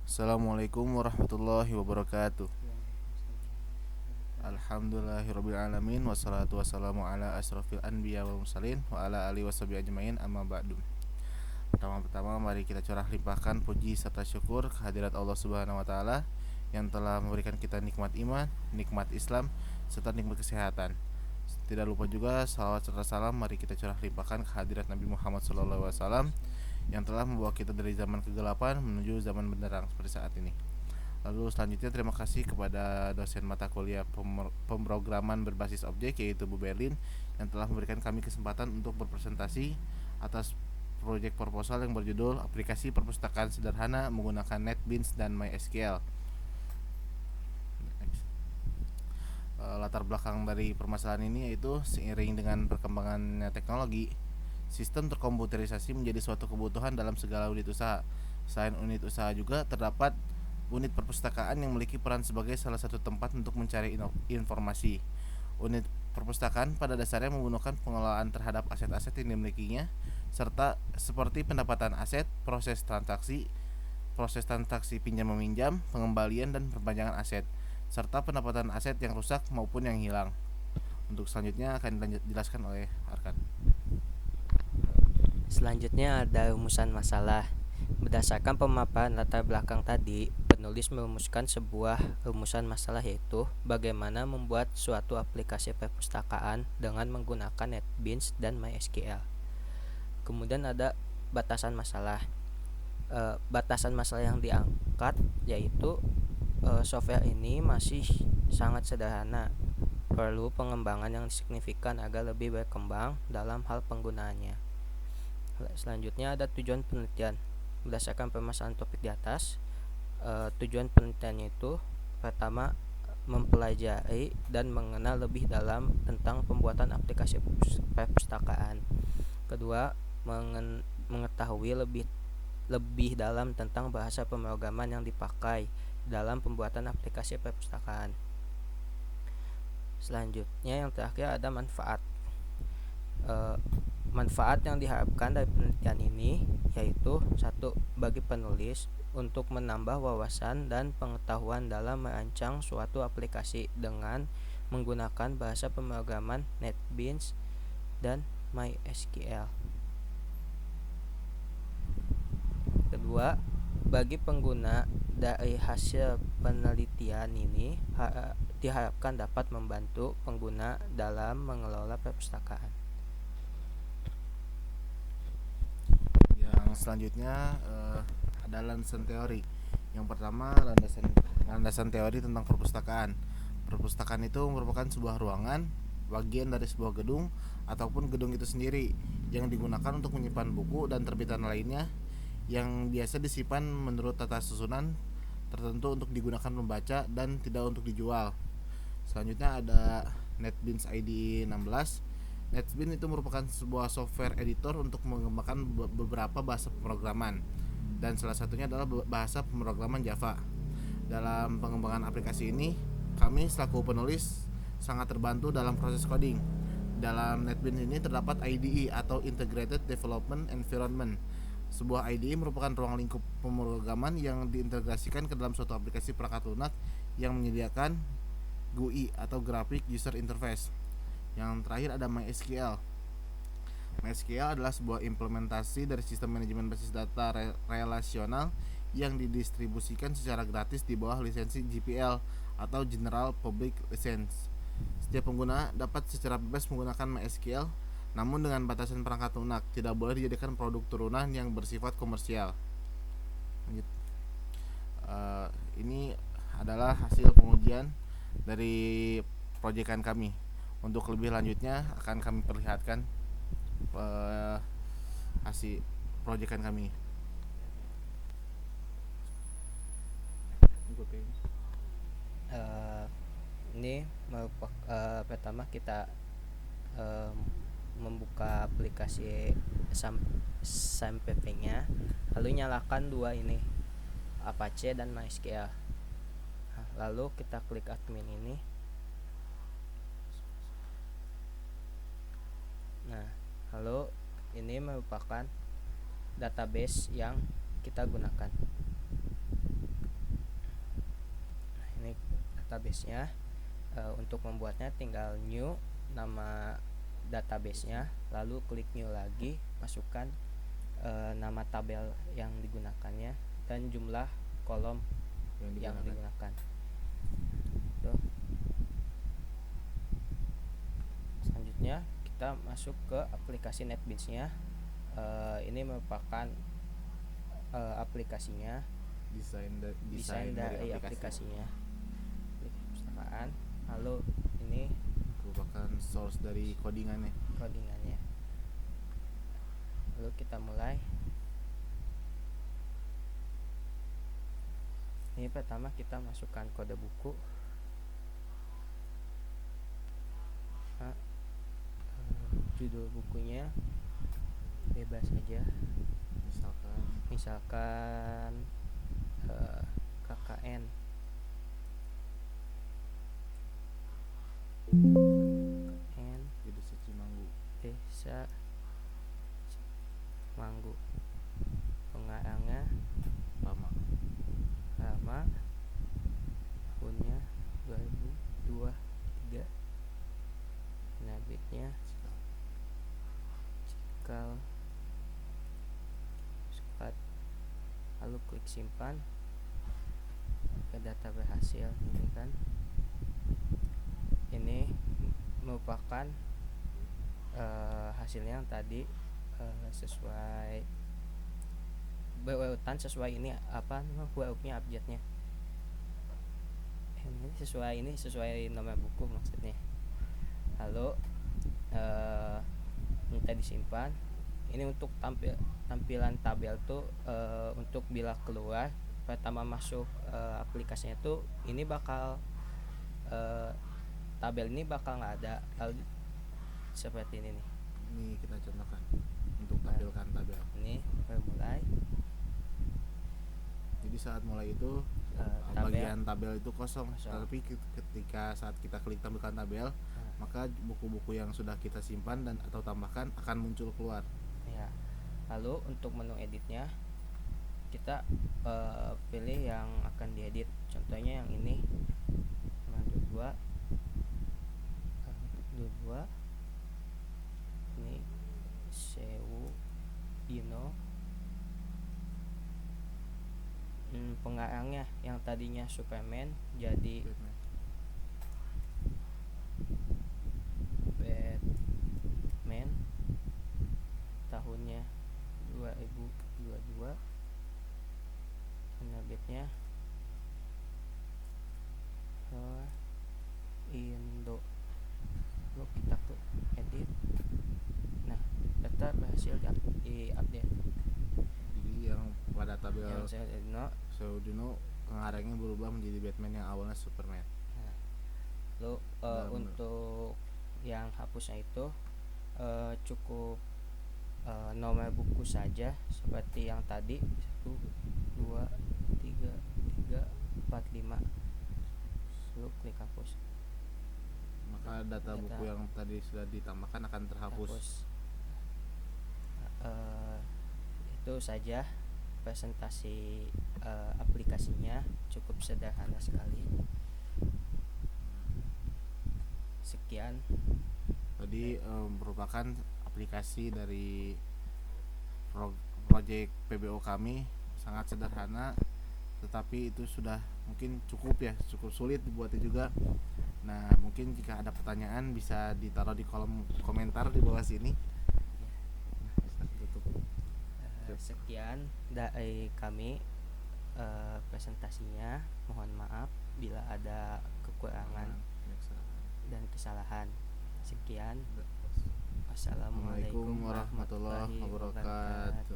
Assalamualaikum warahmatullahi wabarakatuh. Alhamdulillahirrabbilalamin. Wassalatu wassalamu ala asrafil anbiya wal mursalin wa ala alihi washabihi ajmain, amma ba'du. Pertama-tama mari kita curah limpahkan puji serta syukur kehadirat Allah Subhanahu wa taala yang telah memberikan kita nikmat iman, nikmat Islam, serta nikmat kesehatan. Tidak lupa juga salawat serta salam mari kita curah limpahkan kehadirat Nabi Muhammad SAW yang telah membawa kita dari zaman kegelapan menuju zaman benderang seperti saat ini. Lalu selanjutnya terima kasih kepada dosen mata kuliah pemrograman berbasis objek yaitu Bu Berlin yang telah memberikan kami kesempatan untuk berpresentasi atas proyek proposal yang berjudul aplikasi perpustakaan sederhana menggunakan NetBeans dan MySQL. Latar belakang dari permasalahan ini yaitu seiring dengan perkembangan teknologi, sistem terkomputerisasi menjadi suatu kebutuhan dalam segala unit usaha. Selain unit usaha juga terdapat unit perpustakaan yang memiliki peran sebagai salah satu tempat untuk mencari informasi. Unit perpustakaan pada dasarnya menggunakan pengelolaan terhadap aset-aset yang dimilikinya, serta seperti pendapatan aset, proses transaksi pinjam meminjam, pengembalian dan perpanjangan aset, serta pendapatan aset yang rusak maupun yang hilang. Untuk selanjutnya akan dijelaskan oleh Arkan. Selanjutnya ada rumusan masalah. Berdasarkan pemaparan latar belakang tadi, penulis merumuskan sebuah rumusan masalah, yaitu bagaimana membuat suatu aplikasi perpustakaan dengan menggunakan NetBeans dan MySQL. Kemudian ada batasan masalah. Batasan masalah yang diangkat yaitu software ini masih sangat sederhana, perlu pengembangan yang signifikan agar lebih berkembang dalam hal penggunaannya. Selanjutnya ada tujuan penelitian. Berdasarkan permasalahan topik di atas, tujuan penelitiannya itu pertama mempelajari dan mengenal lebih dalam tentang pembuatan aplikasi perpustakaan. Kedua, mengetahui lebih dalam tentang bahasa pemrograman yang dipakai dalam pembuatan aplikasi perpustakaan. Selanjutnya yang terakhir ada manfaat. Manfaat yang diharapkan dari penelitian ini yaitu satu, bagi penulis untuk menambah wawasan dan pengetahuan dalam merancang suatu aplikasi dengan menggunakan bahasa pemrograman NetBeans dan MySQL. Kedua, bagi pengguna dari hasil penelitian ini diharapkan dapat membantu pengguna dalam mengelola perpustakaan. Yang selanjutnya ada landasan teori. Yang pertama landasan teori tentang perpustakaan. Perpustakaan itu merupakan sebuah ruangan, bagian dari sebuah gedung ataupun gedung itu sendiri yang digunakan untuk menyimpan buku dan terbitan lainnya yang biasa disimpan menurut tata susunan tertentu untuk digunakan membaca dan tidak untuk dijual. Selanjutnya ada NetBeans IDE 16. NetBeans itu merupakan sebuah software editor untuk mengembangkan beberapa bahasa pemrograman dan salah satunya adalah bahasa pemrograman Java. Dalam pengembangan aplikasi ini, kami selaku penulis sangat terbantu dalam proses coding. Dalam NetBeans ini terdapat IDE atau Integrated Development Environment. Sebuah IDE merupakan ruang lingkup pemrograman yang diintegrasikan ke dalam suatu aplikasi perangkat lunak yang menyediakan GUI atau Graphic User Interface. Yang terakhir ada MySQL. MySQL adalah sebuah implementasi dari sistem manajemen basis data relasional yang didistribusikan secara gratis di bawah lisensi GPL atau General Public License. Setiap pengguna dapat secara bebas menggunakan MySQL, namun dengan batasan perangkat lunak, tidak boleh dijadikan produk turunan yang bersifat komersial. Ini adalah hasil pengujian dari proyekan kami. Untuk lebih lanjutnya akan kami perlihatkan hasil proyekan kami. Ini merupakan pertama kita membuka aplikasi SAMPP-nya, lalu nyalakan dua ini, Apache dan MySQL. Lalu kita klik admin ini. Nah, lalu ini merupakan database yang kita gunakan. database-nya. Untuk membuatnya tinggal new nama database-nya, lalu klik new lagi, masukkan nama tabel yang digunakannya dan jumlah kolom yang digunakan. Tuh. Selanjutnya kita masuk ke aplikasi NetBeans-nya. Ini merupakan aplikasinya, desain dari aplikasinya, perpustakaan. Lalu ini merupakan source dari codingannya. Lalu kita mulai. Ini pertama kita masukkan kode buku. Judul bukunya bebas saja, misalkan KKN. Desa Cimanggu. Pengarangnya Rama, tahunnya 2023, penerbitnya Cikal Squad. Lalu klik simpan ke data berhasil. Ini kan, ini merupakan hasilnya yang tadi sesuai berurutan, sesuai ini apa hurufnya, abjadnya ini sesuai nomor buku maksudnya. Lalu minta disimpan. Ini untuk tampilan tabel tuh untuk bila keluar pertama masuk aplikasinya tuh ini bakal tabel ini bakal nggak ada. Lalu seperti ini nih. Ini kita contohkan untuk tampilkan tabel. Ini mulai. Jadi saat mulai itu bagian tabel itu kosong. Tapi ketika saat kita klik tampilkan tabel, maka buku-buku yang sudah kita simpan dan atau tambahkan akan muncul keluar. Ya. Lalu untuk menu editnya kita pilih yang akan diedit. Contohnya yang ini, 22 ini Sewu Ino. Pengarangnya yang tadinya Superman jadi Batman, tahunnya 2022, penerbitnya Indo. Lalu kita ke edit. Nah, data berhasil di-update. Jadi yang pada tabel Yang Seudino pengarangnya berubah menjadi Batman yang awalnya Superman. Nah, lalu untuk yang hapusnya itu cukup nomor buku saja seperti yang tadi, 1 2 3 4 5. Lalu klik hapus. Maka data buku yang tadi sudah ditambahkan akan terhapus. Itu saja presentasi aplikasinya, cukup sederhana sekali. Sekian. Tadi merupakan aplikasi dari proyek PBO kami, sangat sederhana, tetapi itu sudah mungkin cukup sulit dibuatnya juga. Nah, mungkin jika ada pertanyaan bisa ditaruh di kolom komentar di bawah sini. Sekian dari kami presentasinya. Mohon maaf bila ada kekurangan dan kesalahan. Sekian. Assalamualaikum warahmatullahi wabarakatuh.